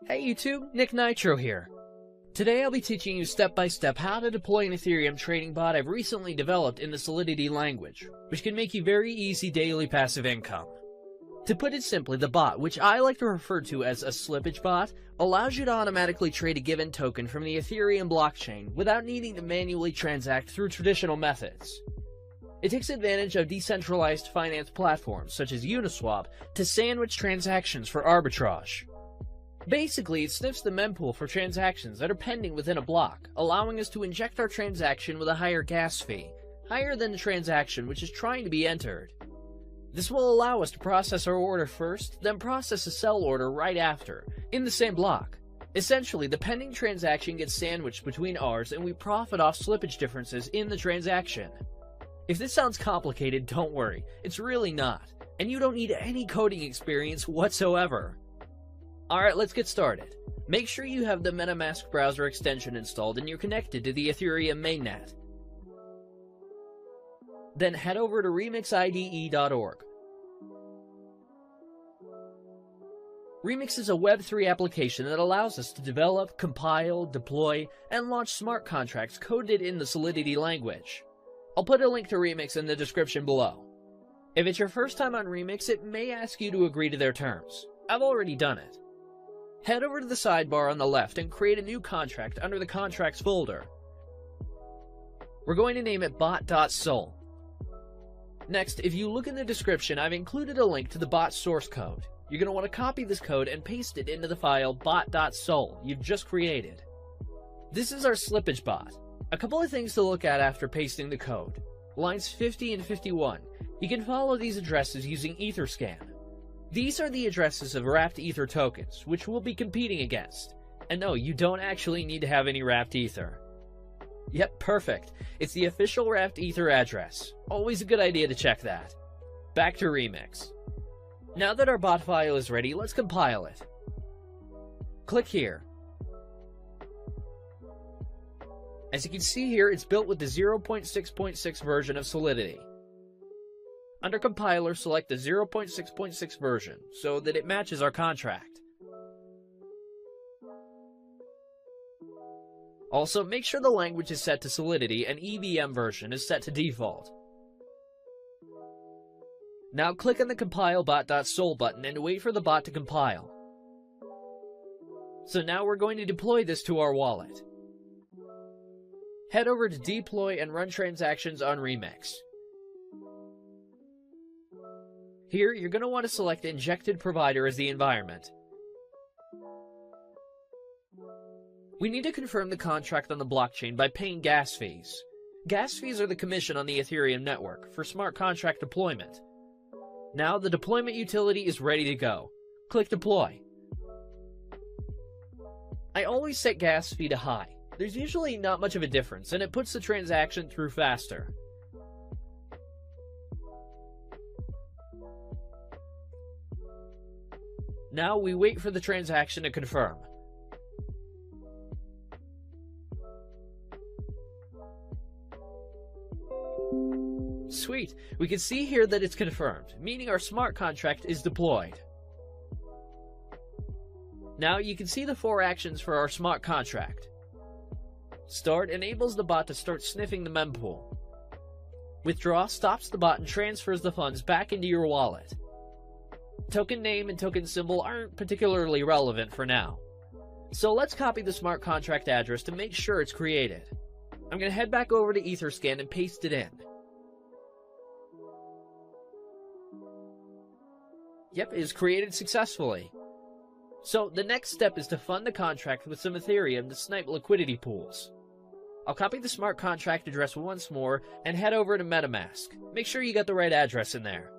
Hey YouTube, Nick Nitro here. Today I'll be teaching you step by step how to deploy an Ethereum trading bot I've recently developed in the Solidity language, which can make you very easy daily passive income. To put it simply, the bot, which I like to refer to as a slippage bot, allows you to automatically trade a given token from the Ethereum blockchain without needing to manually transact through traditional methods. It takes advantage of decentralized finance platforms such as Uniswap to sandwich transactions for arbitrage. Basically, it sniffs the mempool for transactions that are pending within a block, allowing us to inject our transaction with a higher gas fee, higher than the transaction which is trying to be entered. This will allow us to process our order first, then process a sell order right after, in the same block. Essentially, the pending transaction gets sandwiched between ours and we profit off slippage differences in the transaction. If this sounds complicated, don't worry, it's really not, and you don't need any coding experience whatsoever. Alright, let's get started. Make sure you have the MetaMask browser extension installed and you're connected to the Ethereum mainnet. Then head over to remixide.org. Remix is a Web3 application that allows us to develop, compile, deploy, and launch smart contracts coded in the Solidity language. I'll put a link to Remix in the description below. If it's your first time on Remix, it may ask you to agree to their terms. I've already done it. Head over to the sidebar on the left and create a new contract under the Contracts folder. We're going to name it bot.sol. Next, if you look in the description, I've included a link to the bot source code. You're going to want to copy this code and paste it into the file bot.sol you've just created. This is our slippage bot. A couple of things to look at after pasting the code. Lines 50 and 51. You can follow these addresses using Etherscan. These are the addresses of wrapped Ether tokens, which we'll be competing against. And no, you don't actually need to have any wrapped Ether. Yep, perfect. It's the official wrapped Ether address. Always a good idea to check that. Back to Remix. Now that our bot file is ready, let's compile it. Click here. As you can see here, it's built with the 0.6.6 version of Solidity. Under Compiler, select the 0.6.6 version so that it matches our contract. Also, make sure the language is set to Solidity and EVM version is set to default. Now click on the Compile bot.sol button and wait for the bot to compile. So now we're going to deploy this to our wallet. Head over to Deploy and run transactions on Remix. Here, you're going to want to select Injected Provider as the environment. We need to confirm the contract on the blockchain by paying gas fees. Gas fees are the commission on the Ethereum network for smart contract deployment. Now, the deployment utility is ready to go. Click Deploy. I always set gas fee to high. There's usually not much of a difference, and it puts the transaction through faster. Now we wait for the transaction to confirm. Sweet, we can see here that it's confirmed, meaning our smart contract is deployed. Now you can see the 4 actions for our smart contract. Start enables the bot to start sniffing the mempool. Withdraw stops the bot and transfers the funds back into your wallet. Token name and token symbol aren't particularly relevant for now. So let's copy the smart contract address to make sure it's created. I'm going to head back over to Etherscan and paste it in. Yep, it is created successfully. So the next step is to fund the contract with some Ethereum to snipe liquidity pools. I'll copy the smart contract address once more and head over to MetaMask. Make sure you got the right address in there.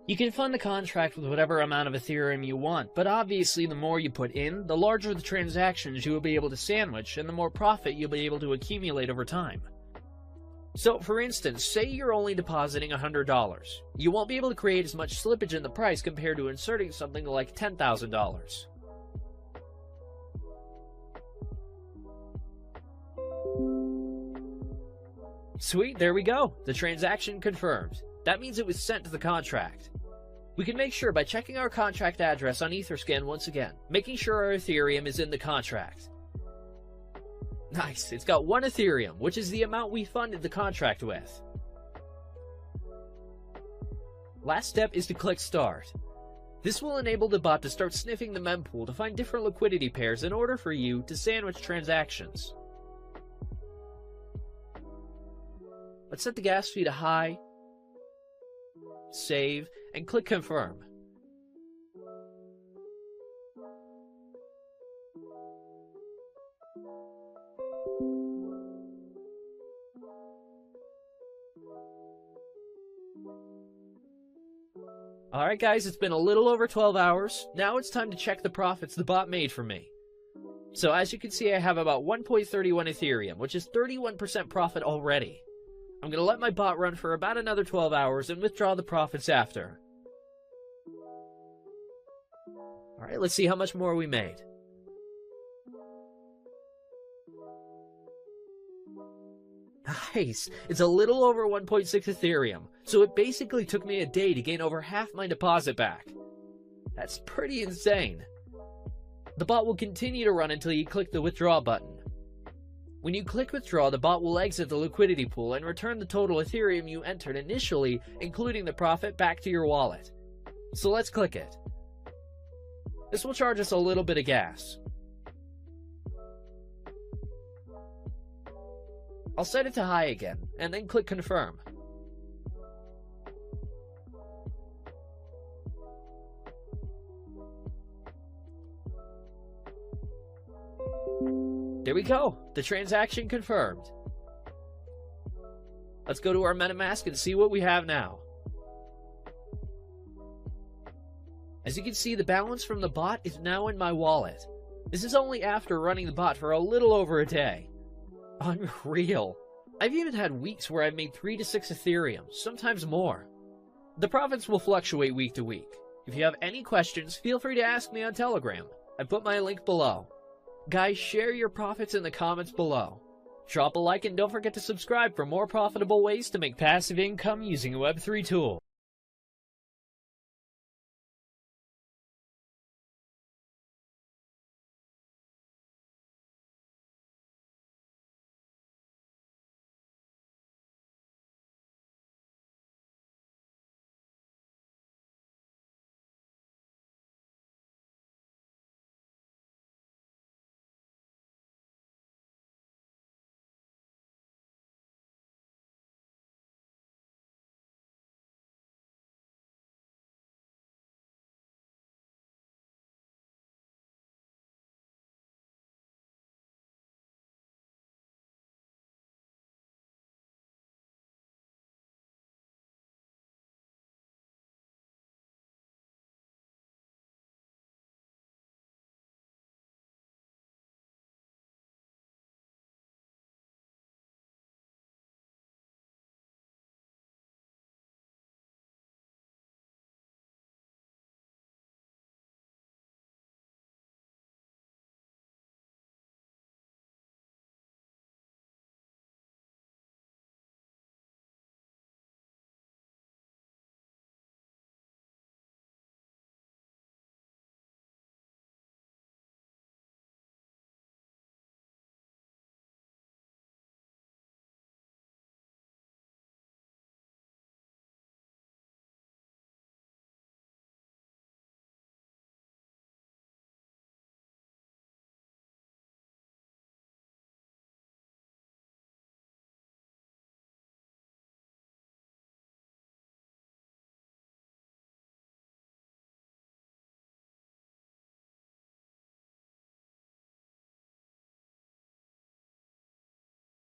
You can fund the contract with whatever amount of Ethereum you want, but obviously the more you put in, the larger the transactions you will be able to sandwich and the more profit you'll be able to accumulate over time. So, for instance, say you're only depositing $100. You won't be able to create as much slippage in the price compared to inserting something like $10,000. Sweet, there we go. The transaction confirmed. That means it was sent to the contract. We can make sure by checking our contract address on Etherscan once again, making sure our Ethereum is in the contract. Nice, it's got 1 Ethereum, which is the amount we funded the contract with. Last step is to click Start. This will enable the bot to start sniffing the mempool to find different liquidity pairs in order for you to sandwich transactions. Let's set the gas fee to high, save, and click Confirm. Alright guys, it's been a little over 12 hours. Now it's time to check the profits the bot made for me. So as you can see, I have about 1.31 Ethereum, which is 31% profit already. I'm going to let my bot run for about another 12 hours and withdraw the profits after. Alright, let's see how much more we made. Nice! It's a little over 1.6 Ethereum, so it basically took me a day to gain over half my deposit back. That's pretty insane. The bot will continue to run until you click the withdraw button. When you click withdraw, the bot will exit the liquidity pool and return the total Ethereum you entered initially, including the profit, back to your wallet. So let's click it. This will charge us a little bit of gas. I'll set it to high again, and then click Confirm. There we go, the transaction confirmed. Let's go to our MetaMask and see what we have now. As you can see, the balance from the bot is now in my wallet. This is only after running the bot for a little over a day. Unreal. I've even had weeks where I've made 3 to 6 Ethereum, sometimes more. The profits will fluctuate week to week. If you have any questions, feel free to ask me on Telegram. I put my link below. Guys, share your profits in the comments below. Drop a like and don't forget to subscribe for more profitable ways to make passive income using a Web3 tool.